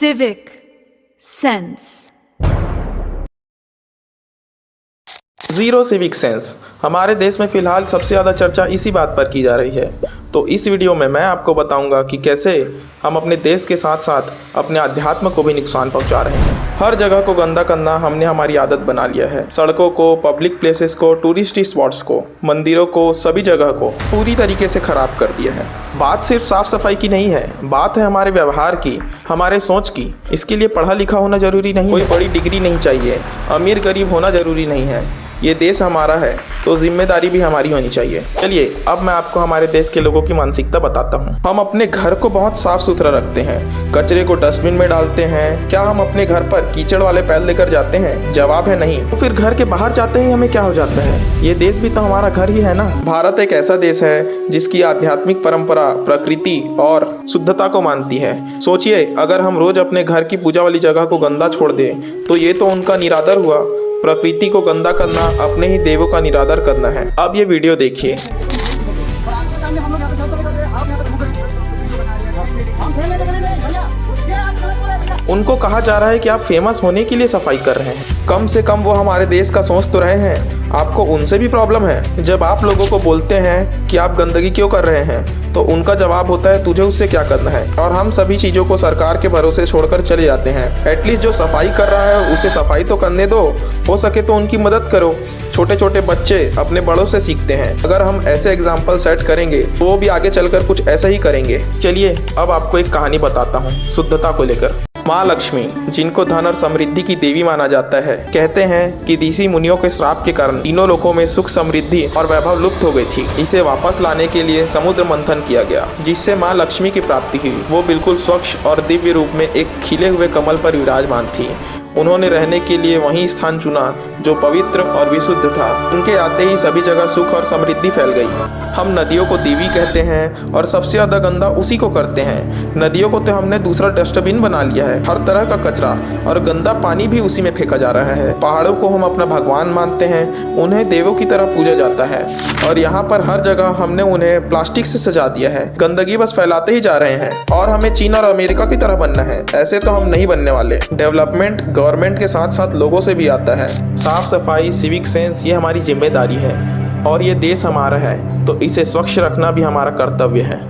civic sense. Zero civic sense हमारे देश में फ़िलहाल सबसे ज़्यादा चर्चा इसी बात पर की जा रही है। तो इस वीडियो में मैं आपको बताऊंगा कि कैसे हम अपने देश के साथ साथ अपने अध्यात्म को भी नुकसान पहुंचा रहे हैं। हर जगह को गंदा करना हमने हमारी आदत बना लिया है। सड़कों को, पब्लिक प्लेसेस को, टूरिस्ट स्पॉट्स को, मंदिरों को, सभी जगह को पूरी तरीके से ख़राब कर दिया है। बात सिर्फ साफ़ सफाई की नहीं है, बात है हमारे व्यवहार की, हमारे सोच की। इसके लिए पढ़ा लिखा होना ज़रूरी नहीं, कोई बड़ी डिग्री नहीं चाहिए, अमीर गरीब होना ज़रूरी नहीं है। ये देश हमारा है तो जिम्मेदारी भी हमारी होनी चाहिए। चलिए अब मैं आपको हमारे देश के लोगों की मानसिकता बताता हूँ। हम अपने घर को बहुत साफ सुथरा रखते हैं, कचरे को डस्टबिन में डालते हैं। क्या हम अपने घर पर कीचड़ वाले पैर लेकर जाते हैं? जवाब है नहीं। तो फिर घर के बाहर जाते ही हमें क्या हो जाता है? ये देश भी तो हमारा घर ही है ना। भारत एक ऐसा देश है जिसकी आध्यात्मिक परंपरा प्रकृति और शुद्धता को मानती है। सोचिए, अगर हम रोज अपने घर की पूजा वाली जगह को गंदा छोड़ दें तो ये तो उनका निरादर हुआ। प्रकृति को गंदा करना अपने ही देवों का निरादर करना है। अब ये वीडियो देखिए। उनको कहा जा रहा है कि आप फेमस होने के लिए सफाई कर रहे हैं। कम से कम वो हमारे देश का सोच तो रहे हैं। आपको उनसे भी प्रॉब्लम है। जब आप लोगों को बोलते हैं कि आप गंदगी क्यों कर रहे हैं तो उनका जवाब होता है तुझे उससे क्या करना है। और हम सभी चीज़ों को सरकार के भरोसे छोड़कर चले जाते हैं। एटलीस्ट जो सफाई कर रहा है उसे सफाई तो करने दो, हो सके तो उनकी मदद करो। छोटे छोटे बच्चे अपने बड़ों से सीखते हैं। अगर हम ऐसे एग्जाम्पल सेट करेंगे तो वो भी आगे चलकर कुछ ऐसा ही करेंगे। चलिए अब आपको एक कहानी बताता हूँ शुद्धता को लेकर। माँ लक्ष्मी, जिनको धन और समृद्धि की देवी माना जाता है, कहते हैं कि ऋषि मुनियों के श्राप के कारण तीनों लोकों में सुख समृद्धि और वैभव लुप्त हो गई थी। इसे वापस लाने के लिए समुद्र मंथन किया गया, जिससे माँ लक्ष्मी की प्राप्ति हुई। वो बिल्कुल स्वच्छ और दिव्य रूप में एक खिले हुए कमल पर विराजमान थी। उन्होंने रहने के लिए वही स्थान चुना जो पवित्र और विशुद्ध था। उनके आते ही सभी जगह सुख और समृद्धि फैल गई। हम नदियों को देवी कहते हैं और सबसे ज़्यादा गंदा उसी को करते हैं। नदियों को तो हमने दूसरा डस्टबिन बना लिया है। हर तरह का कचरा और गंदा पानी भी उसी में फेंका जा रहा है। पहाड़ों को हम अपना भगवान मानते हैं, उन्हें देवों की तरह पूजा जाता है। और यहाँ पर हर जगह हमने उन्हें प्लास्टिक से सजा दिया है। गंदगी बस फैलाते ही जा रहे हैं और हमें चीन और अमेरिका की तरह बनना है। ऐसे तो हम नहीं बनने वाले। डेवलपमेंट गवर्नमेंट के साथ साथ लोगों से भी आता है। साफ सफाई, सिविक सेंस ये हमारी जिम्मेदारी है और ये देश हमारा है तो इसे स्वच्छ रखना भी हमारा कर्तव्य है।